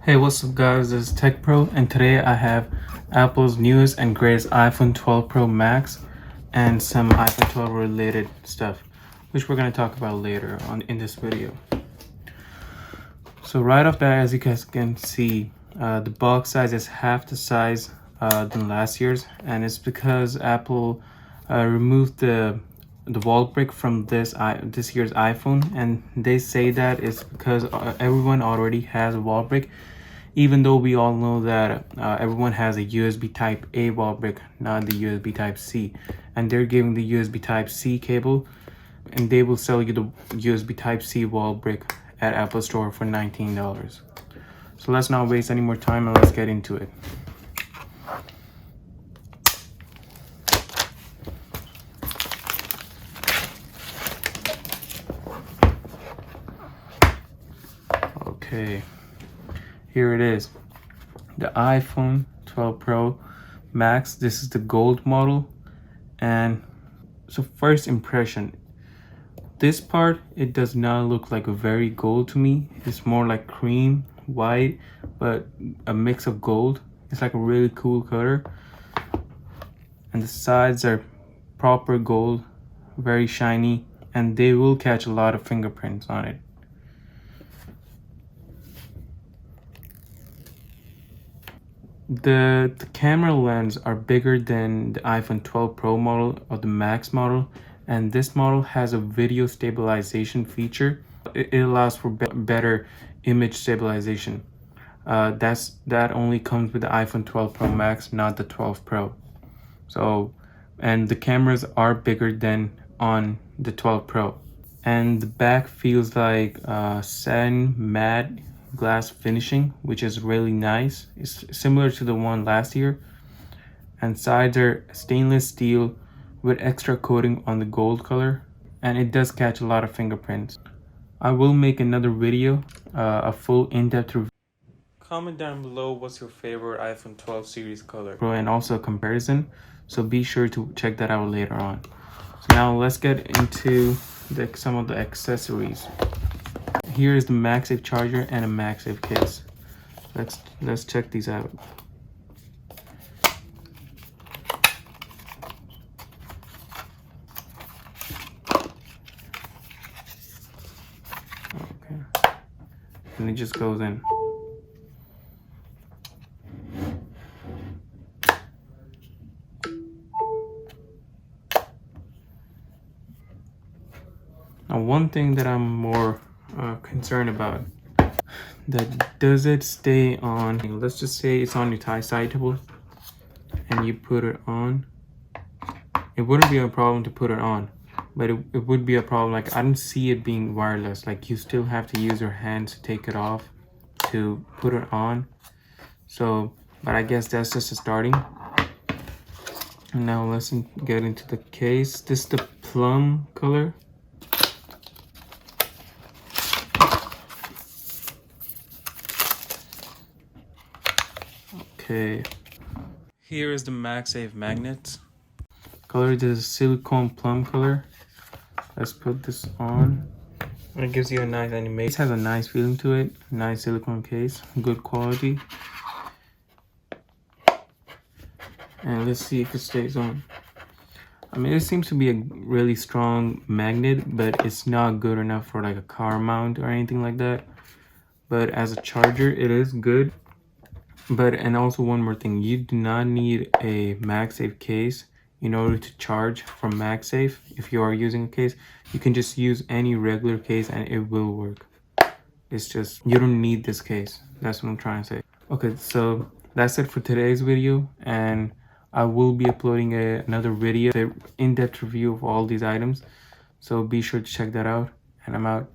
Hey, what's up guys, this is Tech Pro, and today I have Apple's newest and greatest iPhone 12 Pro Max and some iPhone 12 related stuff, which we're going to talk about later on in this video. So right off bat, as you guys can see, the box size is half the size than last year's, and it's because Apple removed the wall brick from this year's iPhone, and they say that it's because everyone already has a wall brick, even though we all know that everyone has a USB type A wall brick, not the USB type C, and they're giving the USB type C cable, and they will sell you the USB type C wall brick at Apple Store for $19. So let's not waste any more time and let's get into it. Okay, here it is, the iPhone 12 Pro Max. This is the gold model. And so first impression, this part, it does not look like a very gold to me. It's more like cream white, but a mix of gold. It's like a really cool color, and the sides are proper gold, very shiny, and they will catch a lot of fingerprints on it. The camera lens are bigger than the iPhone 12 Pro model or the Max model, and this model has a video stabilization feature. It allows for better image stabilization. That only comes with the iPhone 12 Pro Max, not the 12 Pro. So, and the cameras are bigger than on the 12 Pro. And the back feels like satin matte glass finishing, which is really nice. It's similar to the one last year. And sides are stainless steel with extra coating on the gold color, and it does catch a lot of fingerprints. I will make another video, a full in-depth review. Comment down below what's your favorite iPhone 12 series color, and also a comparison, so be sure to check that out later on. So now let's get into some of the accessories. Here is the Magsafe charger and a Magsafe case. Let's check these out. Okay, and it just goes in. Now, one thing that I'm more concerned about, that does it stay on? Let's just say it's on your side table and you put it on. It wouldn't be a problem to put it on, but it would be a problem. Like, I don't see it being wireless. Like, you still have to use your hands to take it off to put it on. So, but I guess that's just a starting. And now let's get into the case. This is the plum color. Okay, here is the Magsafe magnets. Color is silicone plum color. Let's put this on. It gives you a nice animation. It has a nice feeling to it. Nice silicone case, good quality. And let's see if it stays on. I mean, it seems to be a really strong magnet, but it's not good enough for like a car mount or anything like that. But as a charger, it is good. And also one more thing, you do not need a Magsafe case in order to charge from Magsafe. If you are using a case, you can just use any regular case and it will work. It's just, you don't need this case. That's what I'm trying to say. Okay, so that's it for today's video, and I will be uploading another video, an in-depth review of all these items. So be sure to check that out, and I'm out.